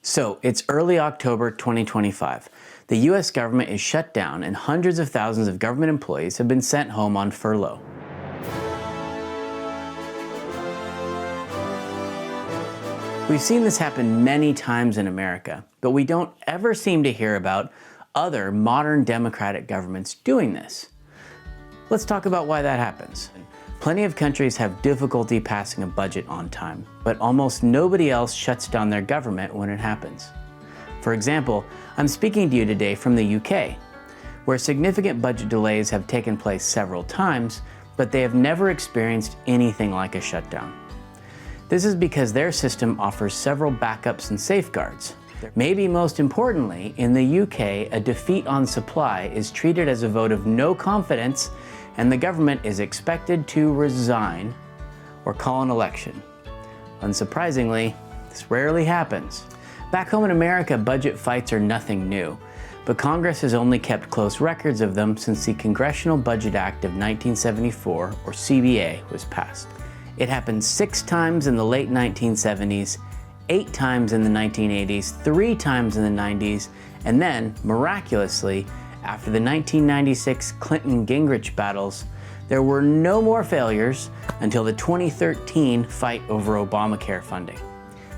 So, it's early October 2025. The US government is shut down and hundreds of thousands of government employees have been sent home on furlough. We've seen this happen many times in America, but we don't ever seem to hear about other modern democratic governments doing this. Let's talk about why that happens. Plenty of countries have difficulty passing a budget on time, but almost nobody else shuts down their government when it happens. For example, I'm speaking to you today from the UK, where significant budget delays have taken place several times, but they have never experienced anything like a shutdown. This is because their system offers several backups and safeguards. Maybe most importantly, in the UK, a defeat on supply is treated as a vote of no confidence, and the government is expected to resign or call an election. Unsurprisingly, this rarely happens. Back home in America, budget fights are nothing new, but Congress has only kept close records of them since the Congressional Budget Act of 1974, or CBA, was passed. It happened 6 times in the late 1970s, 8 times in the 1980s, 3 times in the 90s, and then, miraculously, after the 1996 Clinton-Gingrich battles, there were no more failures until the 2013 fight over Obamacare funding.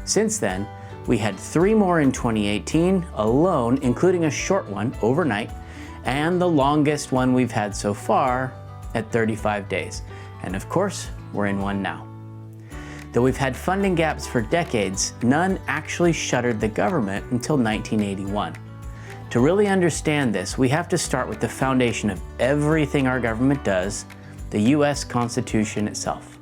Since then, we had 3 more in 2018 alone, including a short one overnight, and the longest one we've had so far at 35 days. And of course, we're in one now. Though we've had funding gaps for decades, none actually shuttered the government until 1981. To really understand this, we have to start with the foundation of everything our government does, the US Constitution itself.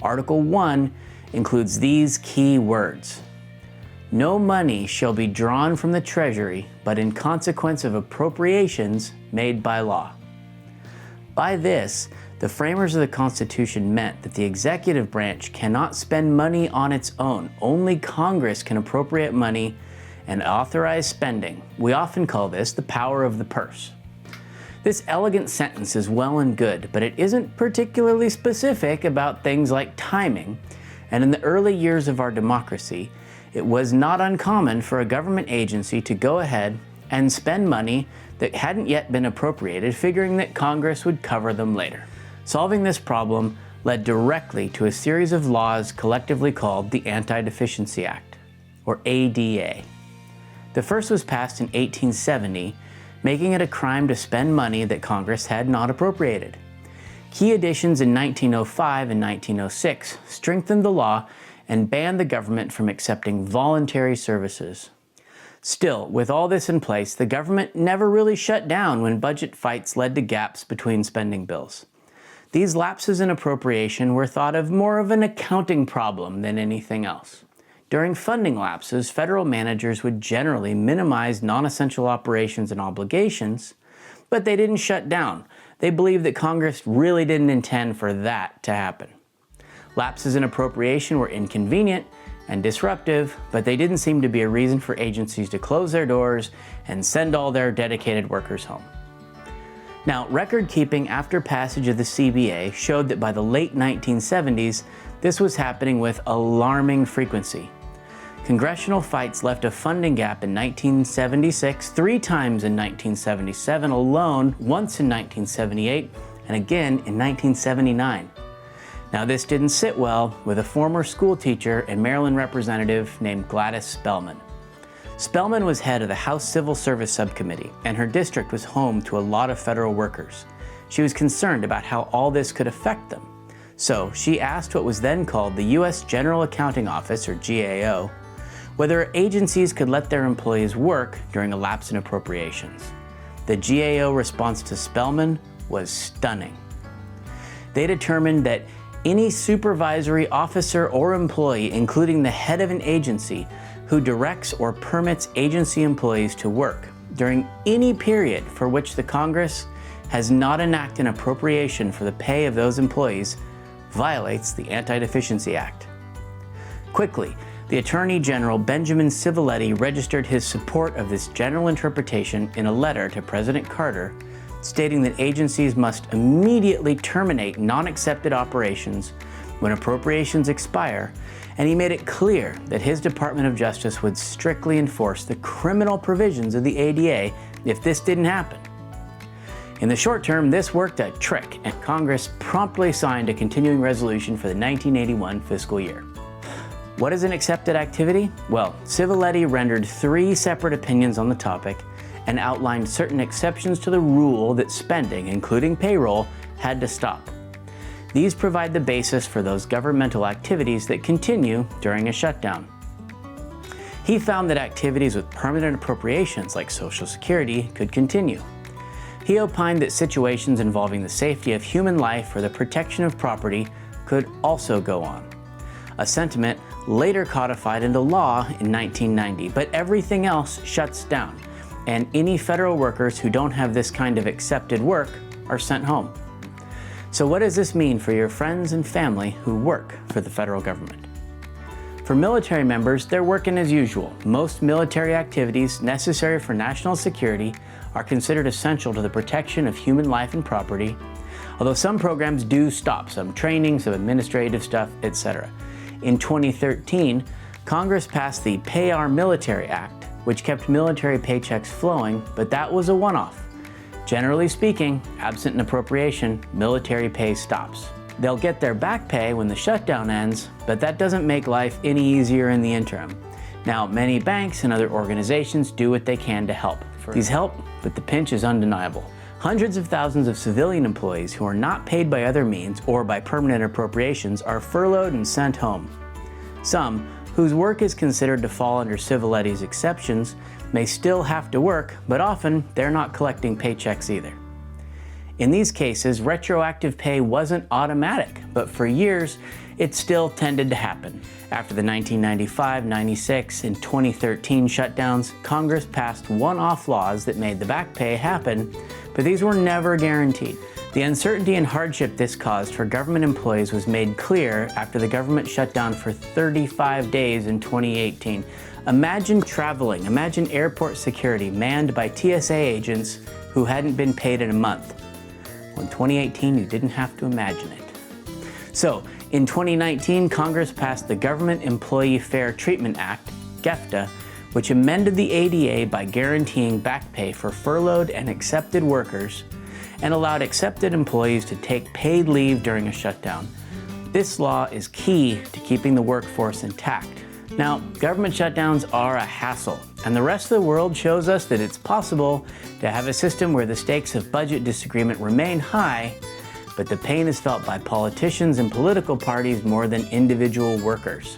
Article 1 includes these key words: "No money shall be drawn from the Treasury, but in consequence of appropriations made by law." By this, the framers of the Constitution meant that the executive branch cannot spend money on its own. Only Congress can appropriate money and authorize spending. We often call this the power of the purse. This elegant sentence is well and good, but it isn't particularly specific about things like timing. And in the early years of our democracy, it was not uncommon for a government agency to go ahead and spend money that hadn't yet been appropriated, figuring that Congress would cover them later. Solving this problem led directly to a series of laws collectively called the Anti-Deficiency Act, or ADA. The first was passed in 1870, making it a crime to spend money that Congress had not appropriated. Key additions in 1905 and 1906 strengthened the law and banned the government from accepting voluntary services. Still, with all this in place, the government never really shut down when budget fights led to gaps between spending bills. These lapses in appropriation were thought of more of an accounting problem than anything else. During funding lapses, federal managers would generally minimize non-essential operations and obligations, but they didn't shut down. They believed that Congress really didn't intend for that to happen. Lapses in appropriation were inconvenient and disruptive, but they didn't seem to be a reason for agencies to close their doors and send all their dedicated workers home. Now, record keeping after passage of the CBA showed that by the late 1970s, this was happening with alarming frequency. Congressional fights left a funding gap in 1976, 3 times in 1977 alone, once in 1978, and again in 1979. Now, this didn't sit well with a former school teacher and Maryland representative named Gladys Spellman. Spellman was head of the House Civil Service Subcommittee, and her district was home to a lot of federal workers. She was concerned about how all this could affect them. So she asked what was then called the U.S. General Accounting Office, or GAO, whether agencies could let their employees work during a lapse in appropriations. The GAO response to Spellman was stunning. They determined that any supervisory officer or employee, including the head of an agency, who directs or permits agency employees to work during any period for which the Congress has not enacted an appropriation for the pay of those employees violates the Anti-Deficiency Act. Quickly, the Attorney General Benjamin Civiletti registered his support of this general interpretation in a letter to President Carter stating that agencies must immediately terminate non-accepted operations when appropriations expire, and he made it clear that his Department of Justice would strictly enforce the criminal provisions of the ADA if this didn't happen. In the short term, this worked a trick, and Congress promptly signed a continuing resolution for the 1981 fiscal year. What is an accepted activity? Well, Civiletti rendered 3 separate opinions on the topic and outlined certain exceptions to the rule that spending, including payroll, had to stop. These provide the basis for those governmental activities that continue during a shutdown. He found that activities with permanent appropriations like Social Security could continue. He opined that situations involving the safety of human life or the protection of property could also go on. A sentiment later codified into law in 1990, but everything else shuts down, and any federal workers who don't have this kind of accepted work are sent home. So what does this mean for your friends and family who work for the federal government? For military members, they're working as usual. Most military activities necessary for national security are considered essential to the protection of human life and property, although some programs do stop, some training, some administrative stuff, etc. In 2013, Congress passed the Pay Our Military Act, which kept military paychecks flowing, but that was a one-off. Generally speaking, absent an appropriation, military pay stops. They'll get their back pay when the shutdown ends, but that doesn't make life any easier in the interim. Now, many banks and other organizations do what they can to help. These help, but the pinch is undeniable. Hundreds of thousands of civilian employees who are not paid by other means or by permanent appropriations are furloughed and sent home. Some, whose work is considered to fall under Civiletti's exceptions, may still have to work, but often they're not collecting paychecks either. In these cases, retroactive pay wasn't automatic, but for years, it still tended to happen. After the 1995, 96, and 2013 shutdowns, Congress passed one-off laws that made the back pay happen, but these were never guaranteed. The uncertainty and hardship this caused for government employees was made clear after the government shut down for 35 days in 2018. Imagine traveling, imagine airport security manned by TSA agents who hadn't been paid in a month. Well, in 2018, you didn't have to imagine it. So, in 2019, Congress passed the Government Employee Fair Treatment Act, GEFTA, which amended the ADA by guaranteeing back pay for furloughed and accepted workers and allowed accepted employees to take paid leave during a shutdown. This law is key to keeping the workforce intact. Now, government shutdowns are a hassle, and the rest of the world shows us that it's possible to have a system where the stakes of budget disagreement remain high, but the pain is felt by politicians and political parties more than individual workers.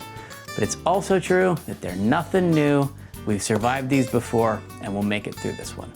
But it's also true that they're nothing new. We've survived these before, and we'll make it through this one.